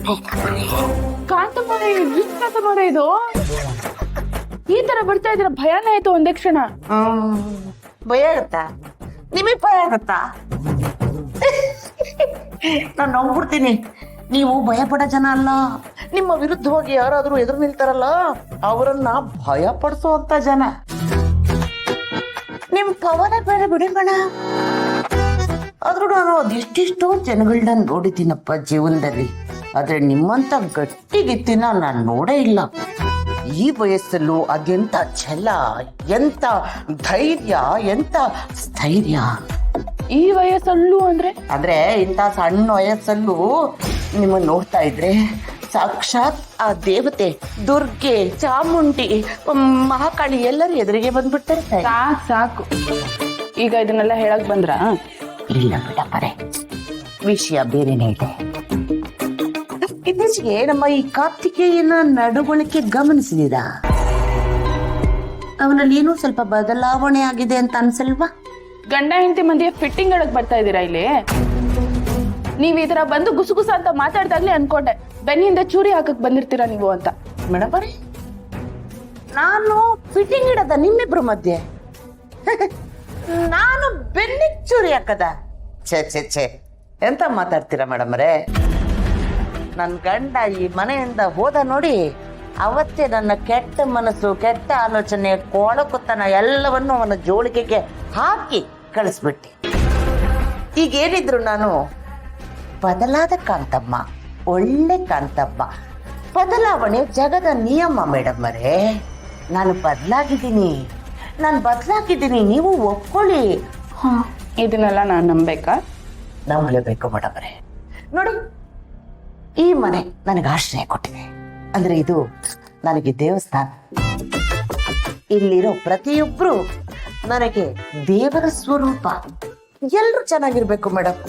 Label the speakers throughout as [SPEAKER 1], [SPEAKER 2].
[SPEAKER 1] ಕಾಂತಮ್ಮನ ಕಾಂತಮ್ಮನ ಇದು ಈ ತರ ಬರ್ತಾ ಇದ್ರ ಭಯನೇ ಆಯ್ತು ಒಂದೇ ಕ್ಷಣ.
[SPEAKER 2] ಭಯ ಆಗತ್ತಾ? ನಿಮಗ್ ಭಯ ಆಗತ್ತಾ? ನಾನು ನೋಡ್ಬಿಡ್ತೀನಿ. ನೀವು ಭಯ ಪಡೋ ಜನ ಅಲ್ಲ. ನಿಮ್ಮ ವಿರುದ್ಧವಾಗಿ ಯಾರಾದ್ರೂ ಎದುರು ನಿಲ್ತಾರಲ್ಲ ಅವರನ್ನ ಭಯ ಪಡಿಸುವಂತ ಜನ. ನಿಮ್ ಪವನ ಬೇರೆ ಬಿಡಿಗೋಣ. ಆದ್ರೂ ನಾನು ಅದೆಷ್ಟೆಷ್ಟೋ ಜನಗಳನ್ನ ನೋಡಿದ್ದೀನಪ್ಪ ಜೀವನದಲ್ಲಿ. ಆದ್ರೆ ನಿಮ್ಮಂತ ಗಟ್ಟಿಗಿತ್ತಿನ ನಾನು ನೋಡೇ ಇಲ್ಲ. ಈ ವಯಸ್ಸಲ್ಲೂ ಅದೆಂತ ಛಲ, ಎಂತ ಧೈರ್ಯ, ಎಂತ ಸ್ಥೈರ್ಯ.
[SPEAKER 1] ಈ ವಯಸ್ಸಲ್ಲೂ
[SPEAKER 2] ಅಂದ್ರೆ ಇಂಥ ಸಣ್ಣ ವಯಸ್ಸಲ್ಲೂ ನಿಮ್ಮನ್ನ ನೋಡ್ತಾ ಇದ್ರೆ ಸಾಕ್ಷಾತ್ ಆ ದೇವತೆ ದುರ್ಗೆ, ಚಾಮುಂಡಿ, ಮಹಾಕಾಳಿ ಎಲ್ಲರೂ ಎದುರಿಗೆ ಬಂದ್ಬಿಡ್ತಾರೆ.
[SPEAKER 1] ಸಾಕು ಈಗ ಇದನ್ನೆಲ್ಲ ಹೇಳಕ್ ಬಂದ್ರ?
[SPEAKER 2] ಇಲ್ಲ ಬಿಡಪ್ಪರೆ, ವಿಷಯ ಬೇರೆನೇ ಇದೆ. ಇತ್ತೀಚೆಗೆ ನಮ್ಮ ಈ ಕಾರ್ತಿಕೇಯನ ನಡವಳಿಕೆ ಗಮನಿಸಿದೀರಾ? ಅವನಲ್ಲಿ ಏನೋ ಸ್ವಲ್ಪ ಬದಲಾವಣೆ ಆಗಿದೆ ಅಂತ ಅನ್ಸಲ್ವಾ?
[SPEAKER 1] ಗಂಡ ಹೆಂಡತಿ ಮಂದಿಯ ಫಿಟ್ಟಿಂಗ್ ಒಳಗ್ ಬರ್ತಾ ಇದೀರಾ ಇಲ್ಲಿ. ನೀವ್ ಈ ತರ ಬಂದು ಗುಸುಗುಸ ಅಂತ ಮಾತಾಡ್ದಾಗ್ಲೇ ಅನ್ಕೊಂಡೆ ಬೆನ್ನಿಂದ ಚೂರಿ ಹಾಕಕ್ ಬಂದಿರ್ತೀರಾ ನೀವು ಅಂತ.
[SPEAKER 2] ಮೇಡಮ್ ಬರೀ ನಾನು ಫಿಟ್ಟಿಂಗ್ ಇಡದ ನಿಮ್ಮಿಬ್ರು ಮಧ್ಯೆ? ನಾನು ಬೆನ್ನಿಗೆ ಚೂರಿ ಹಾಕದ? ಛೇ ಎಂತ ಮಾತಾಡ್ತೀರಾ ಮೇಡಮ್ ರೇ? ನನ್ನ ಗಂಡ ಈ ಮನೆಯಿಂದ ಹೋದ ನೋಡಿ, ಅವತ್ತೇ ನನ್ನ ಕೆಟ್ಟ ಮನಸ್ಸು, ಕೆಟ್ಟ ಆಲೋಚನೆ, ಕೊಳಕುತನ ಎಲ್ಲವನ್ನು ಅವನ ಜೋಳಿಗೆಗೆ ಹಾಕಿ ಕಳಿಸ್ಬಿಟ್ಟೆ. ಈಗೇನಿದ್ರು ನಾನು ಬದಲಾದ ಕಾಂತಮ್ಮ, ಒಳ್ಳೆ ಕಾಂತಮ್ಮ. ಬದಲಾವಣೆ ಜಗದ ನಿಯಮ ಮೇಡಮ್ ಅವರೇ. ನಾನು ಬದಲಾಗಿದ್ದೀನಿ, ನೀವು ಒಪ್ಕೊಳ್ಳಿ.
[SPEAKER 1] ಇದನ್ನೆಲ್ಲ ನಾನು ನಂಬೇಕಾ?
[SPEAKER 2] ನಂಬಲೇಬೇಕು ಮೇಡಮ್ ಅವರೇ. ನೋಡಿ, ಈ ಮನೆ ನನಗೆ ಆಶ್ರಯ ಕೊಟ್ಟಿದೆ ಅಂದ್ರೆ ಇದು ನನಗೆ ದೇವಸ್ಥಾನ. ಇಲ್ಲಿರೋ ಪ್ರತಿಯೊಬ್ರು ನನಗೆ ದೇವರ ಸ್ವರೂಪ. ಎಲ್ರು ಚೆನ್ನಾಗಿರ್ಬೇಕು ಮೇಡಮ್.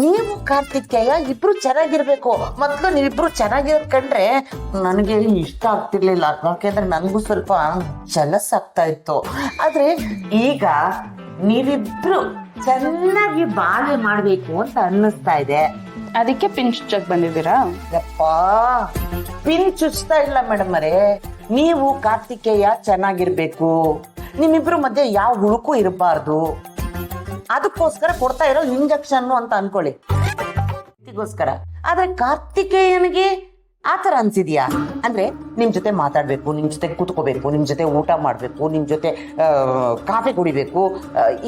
[SPEAKER 2] ನೀವು ಕಾರ್ತಿಕೇಯ ಇಬ್ರು ಚೆನ್ನಾಗಿರ್ಬೇಕು. ಮೊದ್ಲು ನೀವಿಬ್ರು ಚೆನ್ನಾಗಿರೋದ್ ಕಂಡ್ರೆ ನನಗೆ ಇಷ್ಟ ಆಗ್ತಿರ್ಲಿಲ್ಲ. ಯಾಕೆಂದ್ರೆ ನನಗೂ ಸ್ವಲ್ಪ ಜಲಸ್ ಆಗ್ತಾ ಇತ್ತು. ಆದ್ರೆ ಈಗ ನೀವಿಬ್ರು ಚೆನ್ನಾಗಿ ಬಾಳೆ ಮಾಡ್ಬೇಕು ಅಂತ ಅನ್ನಿಸ್ತಾ ಇದೆ.
[SPEAKER 1] ಅದಕ್ಕೆ ಪಿನ್ ಚುಚ್ಚಕ್ ಬಂದಿದ್ದೀರಾ?
[SPEAKER 2] ಯಪ್ಪ, ಪಿನ್ ಚುಚ್ತಾ ಇಲ್ಲ ಮೇಡಮ್ ಅವರೇ. ನೀವು ಕಾರ್ತಿಕೇಯ ಚೆನ್ನಾಗಿರ್ಬೇಕು, ನಿಮ್ಮಿಬ್ರು ಮಧ್ಯೆ ಯಾವ ಹುಳುಕು ಇರಬಾರ್ದು, ಅದಕ್ಕೋಸ್ಕರ ಕೊಡ್ತಾ ಇರೋ ಇಂಜೆಕ್ಷನ್ ಅಂತ ಅನ್ಕೊಳ್ಳಿ. ಗೋಸ್ಕರ. ಆದ್ರೆ ಕಾರ್ತಿಕೇಯನಿಗೆ ಆತರ ಅನ್ಸಿದ್ಯಾ? ಅಂದ್ರೆ ನಿಮ್ ಜೊತೆ ಮಾತಾಡ್ಬೇಕು, ನಿಮ್ ಜೊತೆ ಕೂತ್ಕೋಬೇಕು, ನಿಮ್ ಜೊತೆ ಊಟ ಮಾಡ್ಬೇಕು, ನಿಮ್ ಜೊತೆ ಕಾಫಿ ಕುಡಿಬೇಕು,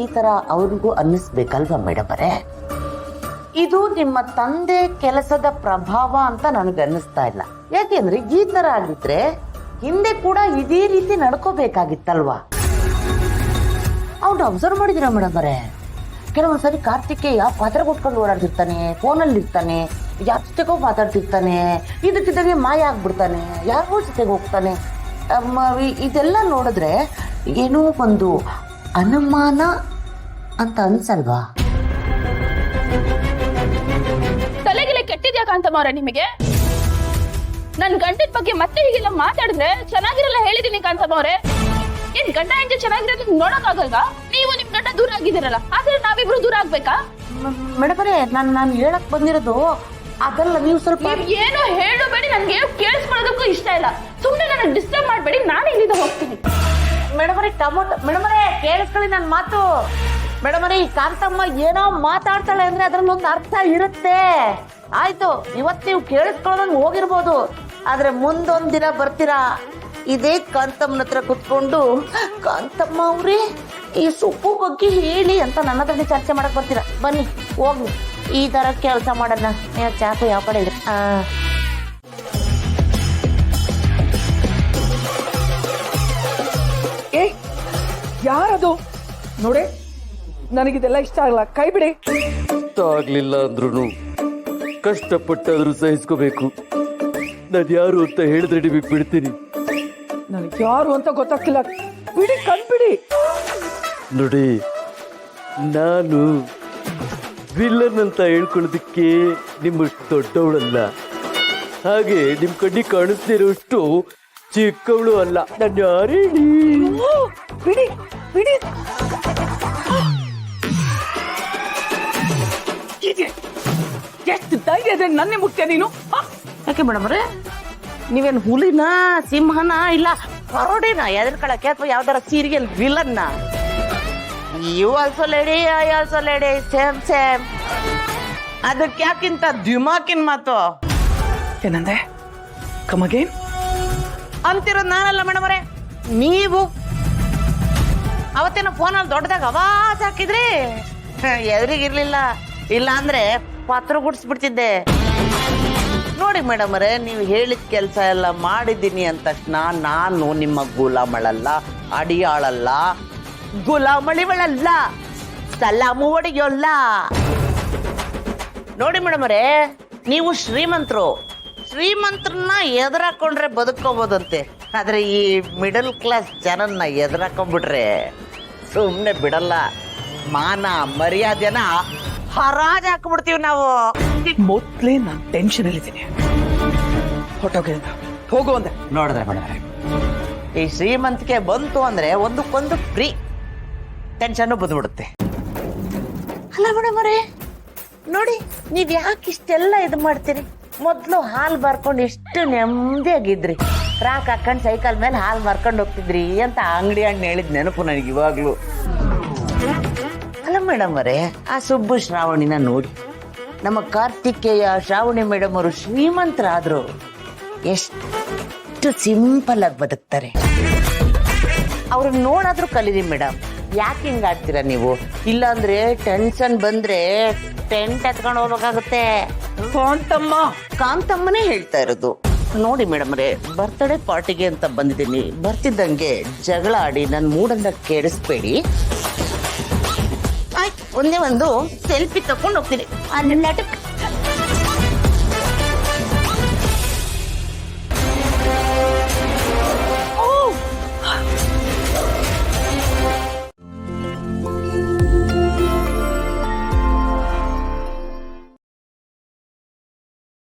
[SPEAKER 2] ಈ ತರ ಅವ್ರಿಗೂ ಅನ್ನಿಸ್ಬೇಕಲ್ವಾ ಮೇಡಮ್ ಅವರೇ? ಇದು ನಿಮ್ಮ ತಂದೆ ಕೆಲಸದ ಪ್ರಭಾವ ಅಂತ ನನಗೆ ಅನ್ನಿಸ್ತಾ ಇಲ್ಲ. ಯಾಕೆಂದ್ರೆ ಈ ತರ ಆಗಿದ್ರೆ ಹಿಂದೆ ಕೂಡ ಇದೇ ರೀತಿ ನಡ್ಕೋಬೇಕಾಗಿತ್ತಲ್ವಾ? ಅವ್ನು ಅಬ್ಸರ್ವ್ ಮಾಡಿದಿರ ಮೇಡಮ್ ಅವರೇ? ಕೆಲವೊಂದ್ಸರಿ ಕಾರ್ತಿಕೇಯ ಪಾತ್ರ ಕೊಟ್ಕೊಂಡು ಓಡಾಡ್ತಿರ್ತಾನೆ, ಫೋನಲ್ಲಿ ಇರ್ತಾನೆ, ಯಾರ ಜೊತೆಗೋ ಮಾತಾಡ್ತಿರ್ತಾನೆ, ಇದಕ್ಕಿದ್ದಂಗೆ ಮಾಯ ಆಗ್ಬಿಡ್ತಾನೆ, ಯಾರಿಗೋ ಜೊತೆಗೆ ಹೋಗ್ತಾನೆ. ಇದೆಲ್ಲ ನೋಡಿದ್ರೆ ಏನೋ ಒಂದು ಅನುಮಾನ ಅಂತ ಅನ್ಸಲ್ವಾ?
[SPEAKER 1] ತಲೆಗಿಲೆ ಕೆಟ್ಟಿದ್ಯಾ ಕಾಂತಮ್ಮವ್ರೆ ನಿಮಗೆ? ನನ್ ಗಂಡನ ಬಗ್ಗೆ ಮತ್ತೆ ಹೀಗೆಲ್ಲ ಮಾತಾಡಿದ್ರೆ ಚೆನ್ನಾಗಿರಲ್ಲ ಹೇಳಿದೀನಿ ಕಾಂತಮ್ಮವ್ರೆ. ಏನ್ ಗಂಡ ಹೆಂಡತಿ ಚೆನ್ನಾಗಿರೋದು ನೋಡಕ್ ಆಗಲ್ವಾ? ನೀವು ನಿಮ್ ಗಂಡ ದೂರ ಆಗಿದ್ದೀರಲ್ಲ, ಆದ್ರೆ ನಾವಿಬ್ರು ದೂರ ಆಗ್ಬೇಕಾ?
[SPEAKER 2] ಮೇಡಮ್ ಅವರೇ, ನಾನು ಹೇಳಕ್ ಬಂದಿರೋದು ಅದಲ್ಲ. ನೀವು ಸ್ವಲ್ಪ
[SPEAKER 1] ಏನೋ ಹೇಳಬೇಡಿ, ನನ್ಗೆ ಕೇಳಿಸ್ಕೊಳ್ಳೋದಕ್ಕೂ ಇಷ್ಟ ಇಲ್ಲ. ಸುಮ್ನೆ ನನ್ನ ಡಿಸ್ಟರ್ಬ್ ಮಾಡ್ಬೇಡಿ, ನಾನು ಇಲ್ಲಿಂದ ಹೋಗ್ತೀನಿ.
[SPEAKER 2] ಮೇಡಮ್ ಅವರೇ, ಟೊಮೊಟೊ ಮೇಡಮ್ ಅವರೇ ಕೇಳಿಸ್ಕೊಳ್ಳಿ ನನ್ನ ಮಾತು. ಮೇಡಮ್ ಅವರೇ, ಈ ಕಾಂತಮ್ಮ ಏನೋ ಮಾತಾಡ್ತಾಳೆ ಅಂದ್ರೆ ಅದ್ರಲ್ಲಿ ಒಂದು ಅರ್ಥ ಇರುತ್ತೆ. ಆಯ್ತು, ಇವತ್ತು ನೀವು ಕೇಳಿಸ್ಕೊಳ್ಳೋದಂಗ್ ಹೋಗಿರ್ಬೋದು, ಆದ್ರೆ ಮುಂದೊಂದ್ ದಿನ ಬರ್ತೀರಾ ಇದೇ ಕಾಂತಮ್ಮನ ಹತ್ರ ಕುತ್ಕೊಂಡು, ಕಾಂತಮ್ಮ ಅವ್ರಿ ಈ ಸೊಪ್ಪು ಬಗ್ಗೆ ಹೇಳಿ ಅಂತ ನನ್ನ ಹತ್ರ ಚರ್ಚೆ ಮಾಡಕ್ ಬರ್ತೀರಾ. ಬನ್ನಿ ಹೋಗ್ಲಿ, ಈ ತರ ಕೆಲಸ ಮಾಡೋಣ. ಚಾಕು ಯಾವ ಕಡೆ ಇದೆ?
[SPEAKER 3] ಯಾರದು? ನೋಡೆ, ನನಗಿದೆಲ್ಲ ಇಷ್ಟ ಆಗಲ್ಲ, ಕೈ ಬಿಡಿ.
[SPEAKER 4] ಇಷ್ಟ ಆಗ್ಲಿಲ್ಲ ಅಂದ್ರೂ ಕಷ್ಟಪಟ್ಟಾದ್ರೂ ಸಹಿಸ್ಕೋಬೇಕು. ನಾನು ಯಾರು ಅಂತ ಹೇಳಿದ್ರೆ ನಿಮಗೆ ಬಿಡ್ತೀನಿ.
[SPEAKER 3] ನನಗೆ ಯಾರು ಅಂತ ಗೊತ್ತಾಗ್ತಿಲ್ಲ, ಬಿಡಿ, ಕಣ್ಬಿಡಿ.
[SPEAKER 4] ನೋಡಿ, ನಾನು ವಿಲ್ಲನ್ ಅಂತ ಹೇಳ್ಕೊಳ್ಳೋದಕ್ಕೆ ನಿಮ್ಮಷ್ಟು ದೊಡ್ಡವಳಲ್ಲ, ಹಾಗೆ ನಿಮ್ ಕಣ್ಣಿಗೆ ಕಾಣಿಸ್ತಿರೋಷ್ಟು ಚಿಕ್ಕವಳು ಅಲ್ಲ. ನಾನು ಯಾರೇಳಿ?
[SPEAKER 3] ಬಿಡಿ ಬಿಡಿ. ಎಷ್ಟು ಧೈರ್ಯ ಮರ್ಯಾದೆ ನನ್ನೇ ಮುಟ್ಯ ನೀನು ಹ?
[SPEAKER 2] ಯಾಕೆ ಮೇಡಮ್ ಅವ್ರೆ ನೀವೇನು ಹುಲಿನ ಸಿಂಹನ ಇಲ್ಲ ಕರೋಡಿನ ಎದರ್ಕೊಳಕ್ಕೆ ಅಥವಾ ಯಾವ್ದಾರ ಸೀರಿಯಲ್ ವಿಲನ್ನ you also lady I also lady same same ಅದಕ್ಕೆ ಯಾಕಿಂತ ದ್ಯುಮಾಕಿನ್ ಮಾತು
[SPEAKER 3] ಏನಂದೆ ಕಮಗೆ
[SPEAKER 2] ಅಂತಿರೋದು ನಾನಲ್ಲ ಮೇಡಮ್ ಅವರೇ ನೀವು ಅವತ್ತೇನೋ ಫೋನಲ್ಲಿ ದೊಡ್ಡದಾಗ ಅವಾಜ್ ಹಾಕಿದ್ರಿ ಎದುರಿಗಿರ್ಲಿಲ್ಲ ಇಲ್ಲ ಅಂದ್ರೆ ಪತ್ರ ಗುಡ್ಸ್ಬಿಡ್ತಿದ್ದೆ ನೋಡಿ ಮೇಡಮ್ ಅವರೇ ನೀವು ಹೇಳಿದ ಕೆಲಸ ಎಲ್ಲ ಮಾಡಿದ್ದೀನಿ ಅಂದ ತಕ್ಷಣ ನಾನು ನಿಮ್ಮ ಗುಲಾಮಳಲ್ಲ ಅಡಿಯಾಳಲ್ಲ ಗುಲಾಮಳಿಗಳಲ್ಲ ಸಲಾಮು ಒಡೆಯೋಲ್ಲ ನೋಡಿ ಮೇಡಮ್ ಅವರೇ ನೀವು ಶ್ರೀಮಂತರನ್ನ ಎದುರಾಕೊಂಡ್ರೆ ಬದುಕೋಬೋದಂತೆ ಆದ್ರೆ ಈ ಮಿಡಲ್ ಕ್ಲಾಸ್ ಜನನ್ನ ಎದುರಾಕೊಂಡ್ಬಿಟ್ರೆ ಸುಮ್ಮನೆ ಬಿಡಲ್ಲ ಮಾನ ಮರ್ಯಾದೆನ ಹರಾಜ್ ಹಾಕ್ಬಿಡ್ತೀವಿ ನಾವು
[SPEAKER 3] ಮೊದ್ಲೇ ನಾನು ಟೆನ್ಷನ್ ಅಲ್ಲಿದ್ದೀನಿ ಹೊಟ್ಟೋಗಿದ್ದ ಹೋಗು ಅಂದೆ
[SPEAKER 2] ನೋಡಿದ್ರೆ ಮೇಡಮ್ ಈ ಶ್ರೀಮಂತಿಕೆ ಬಂತು ಅಂದ್ರೆ ಒಂದಕ್ಕೊಂದು ಫ್ರೀ ಟೆನ್ಷನ್ ಬಂದ್ಬಿಡುತ್ತೆ ಅಲ್ಲ ಮೇಡಮ್ ಅವರೇ ನೋಡಿ ನೀವ್ ಯಾಕೆ ಇಷ್ಟೆಲ್ಲ ಇದು ಮಾಡ್ತೀರಿ ಮೊದ್ಲು ಹಾಲ್ ಬರ್ಕೊಂಡು ಎಷ್ಟು ನೆಮ್ಮದಿಯಾಗಿದ್ರಿ ರಾಕ್ ಹಾಕೊಂಡ್ ಸೈಕಲ್ ಮೇಲೆ ಹಾಲ್ ಮಾರ್ಕೊಂಡು ಹೋಗ್ತಿದ್ರಿ ಅಂತ ಅಂಗಡಿ ಹಣ್ಣು ಹೇಳಿದ್ ನೆನಪು ನನಗೆ ಇವಾಗ್ಲು ಅಲ್ಲ ಮೇಡಮ್ ಅವರೇ ಆ ಸುಬ್ಬು ಶ್ರಾವಣಿನ ನೋಡಿ ನಮ್ಮ ಕಾರ್ತಿಕೇಯ ಶ್ರಾವಣಿ ಮೇಡಮ್ ಅವರು ಶ್ರೀಮಂತರಾದ್ರು ಎಷ್ಟು ಸಿಂಪಲ್ ಆಗಿ ಬದುಕ್ತಾರೆ ಅವ್ರನ್ನ ನೋಡಾದ್ರೂ ಕಲೀರಿ ಮೇಡಮ್ ಯಾಕೆ ಹಿಂಗ ಆಡ್ತೀರಾ ನೀವು ಇಲ್ಲಾಂದ್ರೆ ಟೆನ್ಷನ್ ಬಂದ್ರೆ ಟೆಂಟ್ ಎತ್ಕೊಂಡು ಹೋಗ್ಬೇಕಾಗುತ್ತೆ ಕಾಂತಮ್ಮನೇ ಹೇಳ್ತಾ ಇರೋದು ನೋಡಿ ಮೇಡಮ್ ರೇ ಬರ್ತ್ಡೇ ಪಾರ್ಟಿಗೆ ಅಂತ ಬಂದಿದ್ದೀನಿ ಬರ್ತಿದ್ದಂಗೆ ಜಗಳ ಆಡಿ ನನ್ನ ಮೂಡನ್ನ ಕೆಡಿಸ್ಬೇಡಿ ಆಯ್ತು ಒಂದೇ ಒಂದು ಸೆಲ್ಫಿ ತಕೊಂಡು ಹೋಗ್ತೀನಿ ಅಲ್ಲಿ